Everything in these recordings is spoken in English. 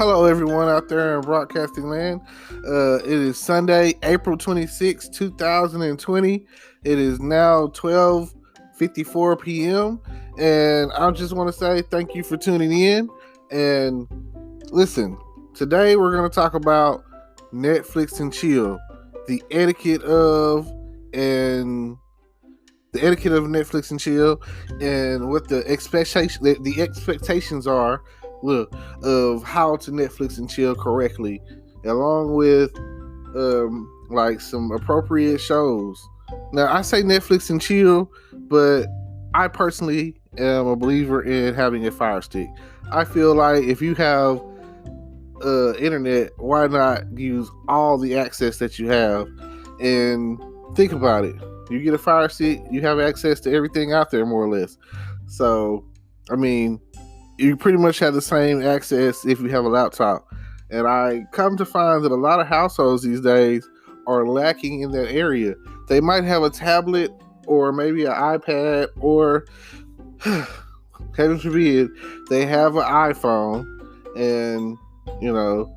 Hello, everyone out there in broadcasting land. It is Sunday, April 26, 2020. It is now 12:54 p.m. And I just want to say thank you for tuning in. And listen, today we're going to talk about Netflix and chill, the etiquette of and the etiquette of Netflix and chill, and what the expectations are, look, of how to Netflix and chill correctly, along with like some appropriate shows. Now I say Netflix and chill, but I personally am a believer in having a Fire Stick. I feel like if you have internet, why not use all the access that you have? And think about it. You get a Fire Stick, you have access to everything out there, more or less. So, I mean, you pretty much have the same access if you have a laptop. And I come to find that a lot of households these days are lacking in that area. They might have a tablet or maybe an iPad or, heaven forbid, they have an iPhone, and you know,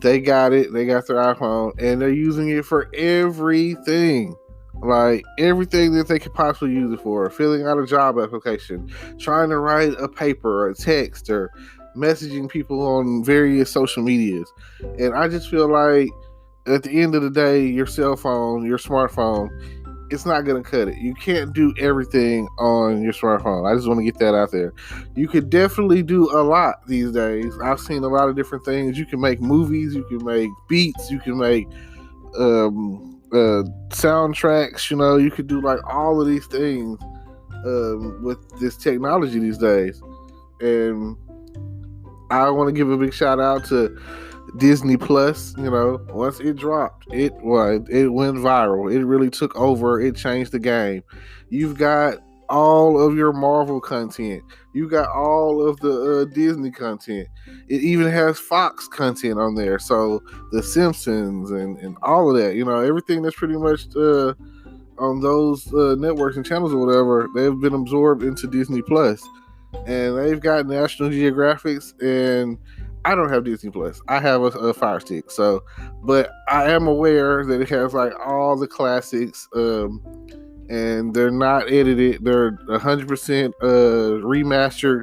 they got it. They got their iPhone, and they're using it for everything. Like everything that they could possibly use it for. Filling out a job application, trying to write a paper or a text, or messaging people on various social medias. And I just feel like at the end of the day, your cell phone, your smartphone, it's not going to cut it. You can't do everything on your smartphone. I just want to get that out there. You could definitely do a lot these days. I've seen a lot of different things. You can make movies, you can make beats, you can make soundtracks. You could do like all of these things with this technology these days. And I want to give a big shout out to Disney Plus. Once it dropped, it went viral. It really took over. It changed the game. You've got all of your Marvel content. You got all of the Disney content. It even has Fox content on there. So The Simpsons and all of that. Everything that's pretty much on those networks and channels or whatever, they've been absorbed into Disney Plus. And they've got National Geographics, and I don't have Disney Plus. I have a Fire Stick. So, but I am aware that it has like all the classics, and they're not edited. They're 100% remastered,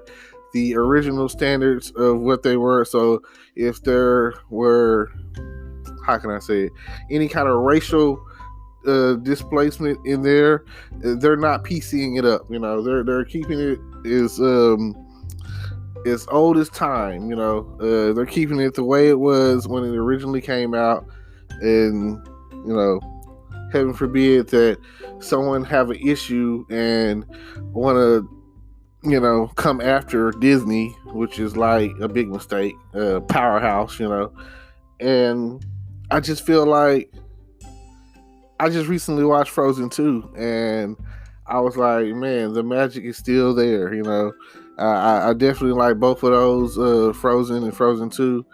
the original standards of what they were. So, if there were, how can I say it, any kind of racial displacement in there, they're not PCing it up. They're keeping it as old as time. They're keeping it the way it was when it originally came out, and heaven forbid that someone have an issue and want to come after Disney, which is like a big mistake, powerhouse. And I just feel like I just recently watched Frozen 2, and I was like, man, the magic is still there. I definitely like both of those, Frozen and Frozen 2.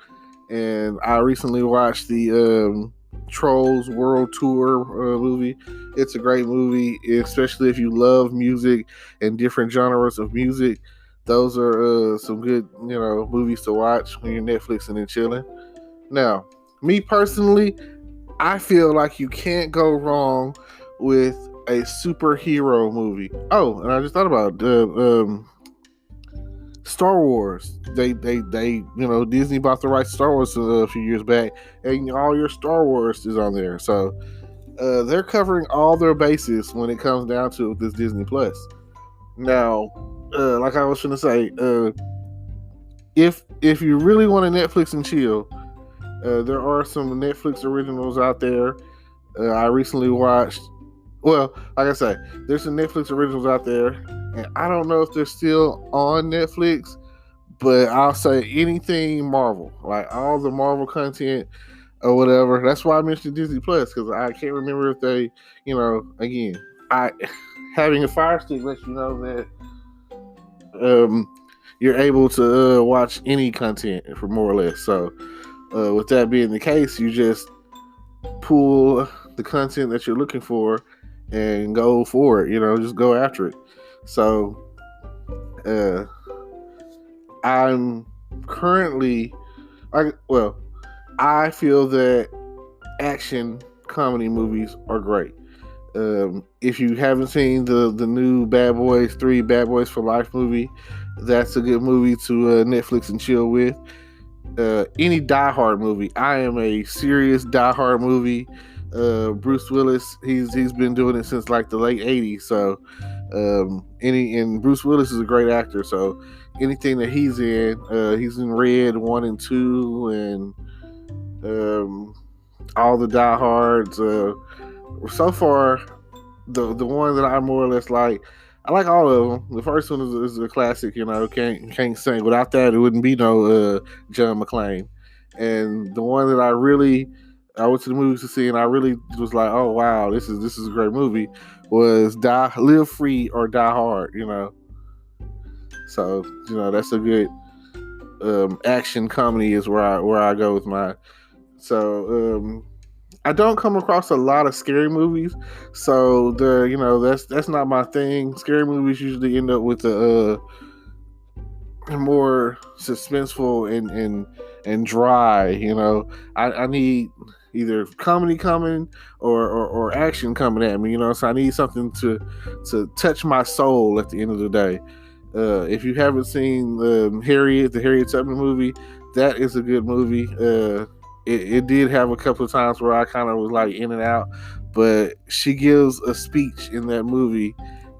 And I recently watched the Trolls World Tour movie. It's a great movie, especially if you love music and different genres of music. Those are some good, movies to watch when you're Netflixing and chilling. Now, me personally, I feel like you can't go wrong with a superhero movie. Oh, and I just thought about Star Wars. They Disney bought the rights to Star Wars a few years back, and all your Star Wars is on there. So they're covering all their bases when it comes down to this Disney Plus. Now, like I was going to say, if you really want to Netflix and chill, there are some Netflix originals out there. I recently watched. Well, like I say, there's some Netflix originals out there, and I don't know if they're still on Netflix, but I'll say anything Marvel, like all the Marvel content or whatever. That's why I mentioned Disney Plus, because I can't remember if they, again, I having a Fire Stick lets you know that you're able to watch any content for more or less. So, with that being the case, you just pull the content that you're looking for and go for it. Just go after it. So I'm currently Well, I feel that action comedy movies are great. If you haven't seen the new Bad Boys 3 Bad Boys for Life movie, that's a good movie to Netflix and chill with. Any Die Hard movie, I am a serious Die Hard movie. Bruce Willis, he's been doing it since like the late '80s. So and Bruce Willis is a great actor. So anything that he's in Red 1 and 2, and all the Die Hards. So far, the one that I more or less like, I like all of them. The first one is a classic. Can't sing without that. It wouldn't be no John McClane. And the one that I went to the movies to see, and I really was like, oh wow, this is a great movie. Was Live Free or Die Hard. So that's a good action comedy is where I go with mine. So I don't come across a lot of scary movies, so that's not my thing. Scary movies usually end up with the more suspenseful and dry. I need either comedy coming or action coming at me. So I need something to touch my soul at the end of the day. If you haven't seen the Harriet Tubman movie, that is a good movie. It did have a couple of times where I kind of was like in and out, but she gives a speech in that movie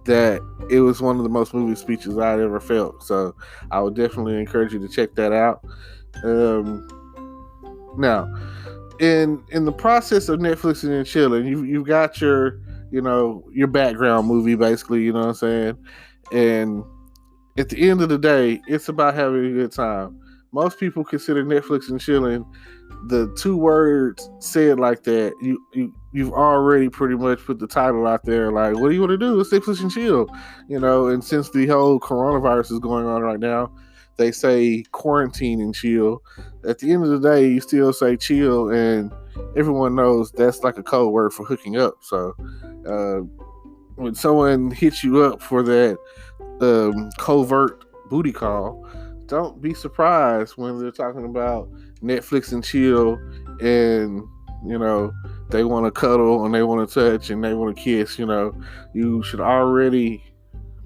that it was one of the most moving speeches I'd ever felt. So I would definitely encourage you to check that out. Now, in the process of Netflixing and chilling, you've got your your background movie basically. You know what I'm saying? And at the end of the day, it's about having a good time. Most people consider Netflix and chilling the two words said like that. You've already pretty much put the title out there. Like, what do you want to do? It's Netflix and chill, And since the whole coronavirus is going on right now, they say quarantine and chill. At the end of the day, you still say chill, and everyone knows that's like a code word for hooking up. So when someone hits you up for that covert booty call, don't be surprised when they're talking about Netflix and chill, and they want to cuddle and they want to touch and they want to kiss. You should already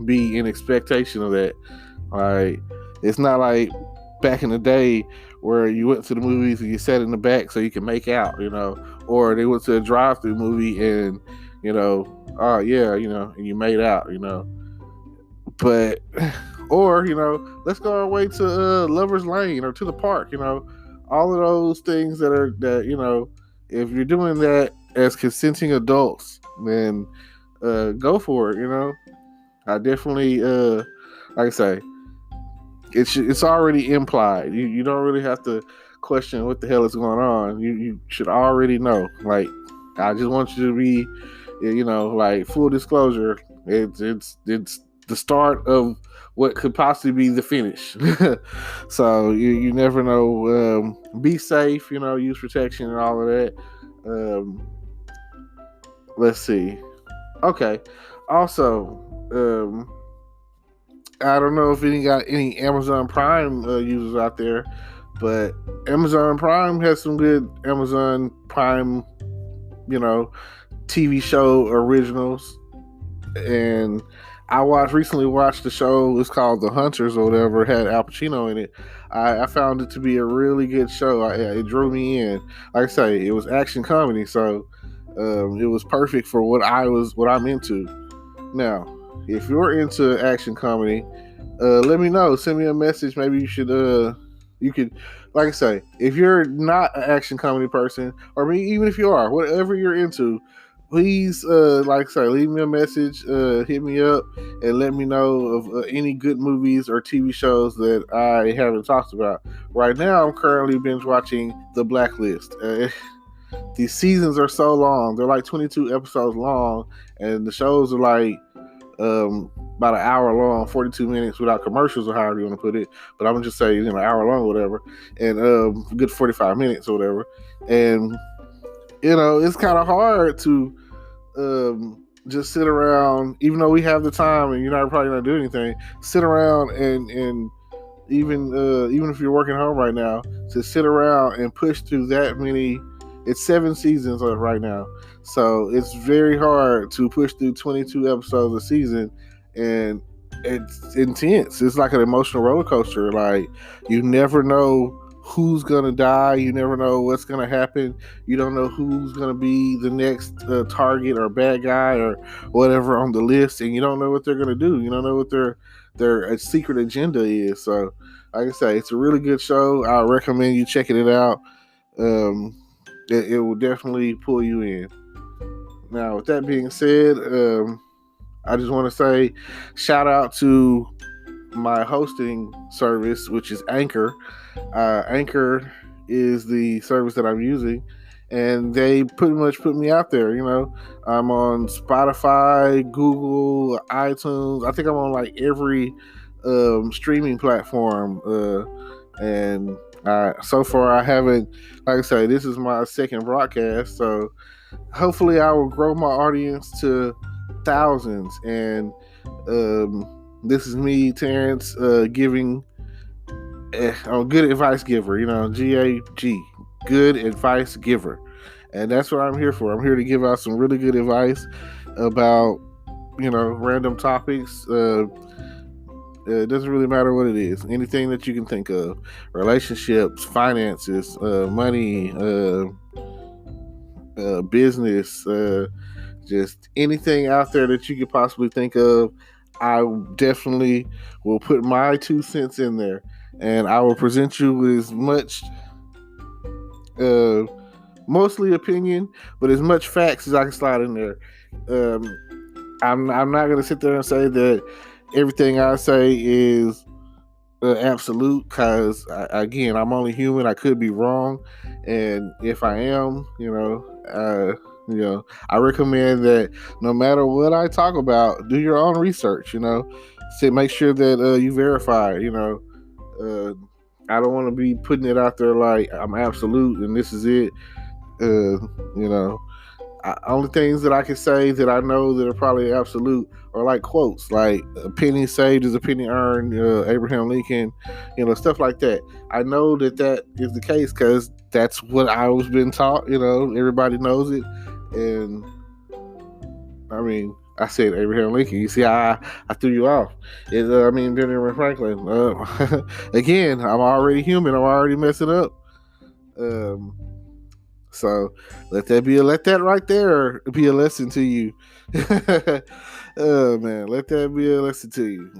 be in expectation of that. Like, it's not like back in the day where you went to the movies and you sat in the back so you can make out, or they went to a drive-through movie and oh yeah, and you made out, but or let's go our way to Lover's Lane or to the park. All of those things that if you're doing that as consenting adults, then go for it. I definitely like I say, it's already implied. You don't really have to question what the hell is going on. You should already know. Like, I just want you to be like, full disclosure, it's the start of what could possibly be the finish. So you never know. Be safe, use protection and all of that. Let's see. Okay. Also, I don't know if any Amazon Prime users out there, but Amazon Prime has some good Amazon Prime, TV show originals. And I recently watched the show. It's called The Hunters or whatever. It had Al Pacino in it. I found it to be a really good show. It drew me in. Like I say, it was action comedy, so it was perfect for what I'm into. Now, if you're into action comedy, let me know. Send me a message. Maybe you could, like I say, if you're not an action comedy person, or even if you are, whatever you're into, please, like I say, leave me a message, hit me up, and let me know of any good movies or TV shows that I haven't talked about. Right now, I'm currently binge watching The Blacklist. These seasons are so long; they're like 22 episodes long, and the shows are like about an hour long, 42 minutes without commercials or however you want to put it. But I'm gonna just say, an hour long, or whatever, and good 45 minutes or whatever. And it's kind of hard to just sit around, even though we have the time and you're not probably not doing anything. Sit around and even if you're working home right now, to sit around and push through that many. It's 7 seasons right now, so it's very hard to push through 22 episodes a season, and it's intense. It's like an emotional roller coaster. Like, you never know who's gonna die. You never know what's gonna happen. You don't know who's gonna be the next target or bad guy or whatever on the list, and you don't know what they're gonna do. You don't know what their secret agenda is. So, like I say, it's a really good show. I recommend you checking it out. Um, it will definitely pull you in. Now, with that being said, I just want to say shout out to my hosting service, which is Anchor. Anchor is the service that I'm using, and they pretty much put me out there. I'm on Spotify, Google, iTunes. I think I'm on like every streaming platform, and so far I haven't. Like I say, this is my second broadcast, so hopefully I will grow my audience to thousands. And this is me, Terrence, giving a good advice giver. GAG, good advice giver, and that's what I'm here for. I'm here to give out some really good advice about random topics. It doesn't really matter what it is. Anything that you can think of: relationships, finances, money, business, just anything out there that you could possibly think of. I definitely will put my 2 cents in there, and I will present you with as much, mostly opinion, but as much facts as I can slide in there. I'm not going to sit there and say that everything I say is absolute, because again, I'm only human. I could be wrong, and if I am, I recommend that no matter what I talk about, do your own research. Make sure that you verify. I don't want to be putting it out there like I'm absolute and this is it. Only things that I can say that I know that are probably absolute are like quotes, like a penny saved is a penny earned, Abraham Lincoln, stuff like that. I know that is the case because that's what I was been taught. Everybody knows it. And I mean, I said Abraham Lincoln. You see how I threw you off. Benjamin Franklin. Again, I'm already human. I'm already messing up. So let that right there be a lesson to you. Oh man, let that be a lesson to you.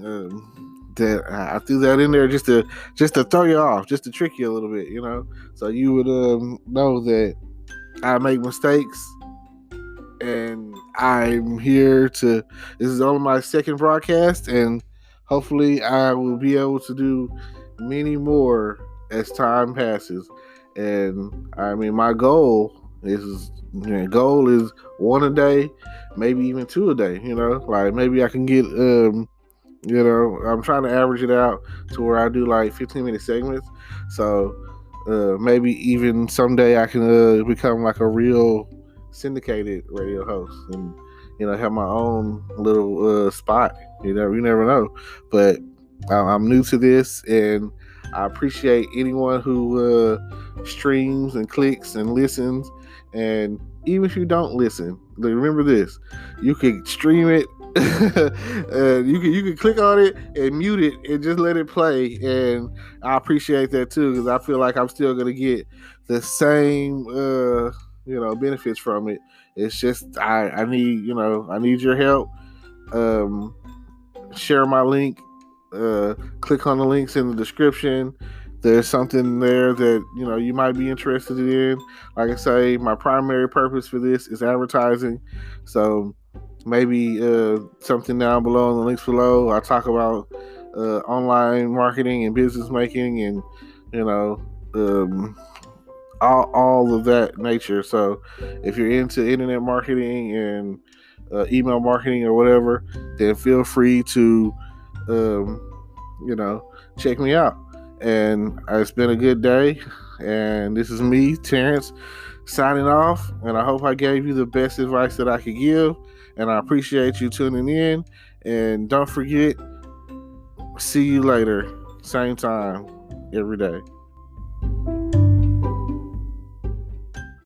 That I threw that in there just to throw you off, just to trick you a little bit, so you would know that I make mistakes, and I'm here to. This is only my second broadcast, and hopefully I will be able to do many more as time passes. And I mean, my goal is one a day, maybe even 2 a day. Like maybe I can get I'm trying to average it out to where I do like 15-minute segments. So maybe even someday I can become like a real syndicated radio host and have my own little spot. You never know. But I'm new to this, and I appreciate anyone who streams and clicks and listens. And even if you don't listen, remember this: you could stream it, you could click on it and mute it and just let it play. And I appreciate that too, because I feel like I'm still gonna get the same benefits from it. It's just I need your help. Share my link. Click on the links in the description. There's something there that you might be interested in. Like I say, my primary purpose for this is advertising. So maybe something down below in the links below, I talk about online marketing and business making, and all of that nature. So if you're into internet marketing and email marketing or whatever, then feel free to check me out. And it's been a good day, and this is me, Terrence, signing off. And I hope I gave you the best advice that I could give, and I appreciate you tuning in. And don't forget, see you later. same time, every day.